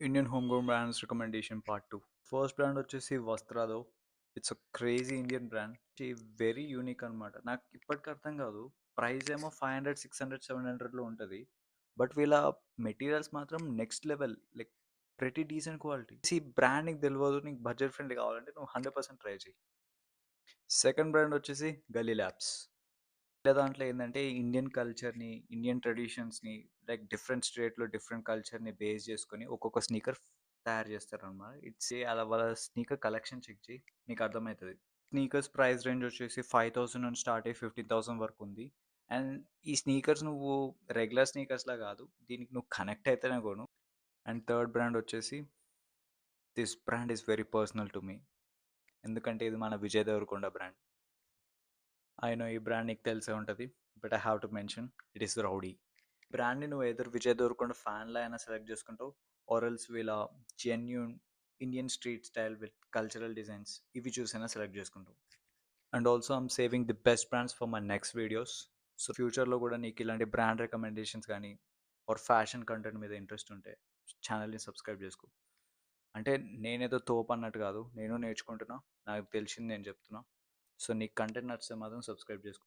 Indian home grown brands recommendation part 2. First brand వచ్చేసి Vastrado. It's a crazy Indian brand. Very unique అనమాట. నాకు ఇప్పటికి అర్థం కాదు. ప్రైస్ ఏమో 500, 600, 700లో ఉంటుంది. బట్ వీళ్ళ మెటీరియల్స్ మాత్రం నెక్స్ట్ లెవెల్. లైక్ ప్రతి డీసెంట్ క్వాలిటీ. ఈ బ్రాండ్ నీకు తెలియదు, నీకు బడ్జెట్ ఫ్రెండ్లీ కావాలంటే నువ్వు 100% ట్రై చేయి. సెకండ్ బ్రాండ్ వచ్చేసి గల్లీ ల్యాబ్స్. ఇలా దాంట్లో ఏంటంటే ఇండియన్ కల్చర్ని, ఇండియన్ ట్రెడిషన్స్ని, లైక్ డిఫరెంట్ స్టేట్లో డిఫరెంట్ కల్చర్ని బేస్ చేసుకొని ఒక్కొక్క స్నీకర్ తయారు చేస్తారనమాట. ఇట్స్ అలా వాళ్ళ స్నీకర్ కలెక్షన్ చెక్ చేయి, నీకు అర్థమవుతుంది. స్నీకర్స్ ప్రైస్ రేంజ్ వచ్చేసి 5000 నుంచి స్టార్ట్ అయ్యి 15,000 వరకు ఉంది. అండ్ ఈ స్నీకర్స్ నువ్వు రెగ్యులర్ స్నీకర్స్లా కాదు, దీనికి నువ్వు కనెక్ట్ అయితేనే కొను. అండ్ థర్డ్ బ్రాండ్ వచ్చేసి this brand is very personal to me, ఎందుకంటే ఇది మన Vijay Deverakonda brand. I know ఈ బ్రాండ్ నీకు తెలిసే ఉంటుంది, but I have to mention it is Rowdy. బ్రాండ్ని నువ్వు ఎదురు విజయ్ దేవరకొండ ఫ్యాన్లా అయినా సెలెక్ట్ చేసుకుంటావు, ఆర్ఎల్స్ వీళ్ళ genuine Indian street style with cultural designs ఇవి చూసైనా సెలెక్ట్ చేసుకుంటావు. And also I'm saving the best brands for my next videos. So ఫ్యూచర్లో కూడా నీకు ఇలాంటి బ్రాండ్ రికమెండేషన్స్ కానీ ఆర్ ఫ్యాషన్ కంటెంట్ మీద ఇంట్రెస్ట్ ఉంటే ఛానల్ని సబ్స్క్రైబ్ చేసుకో. అంటే నేనేదో తోపు అన్నట్టు కాదు, నేను నేర్చుకుంటున్నా, నాకు తెలిసింది నేను చెప్తున్నా. సో నీకు కంటెంట్ నచ్చితే మాత్రం సబ్స్క్రైబ్ చేసుకో.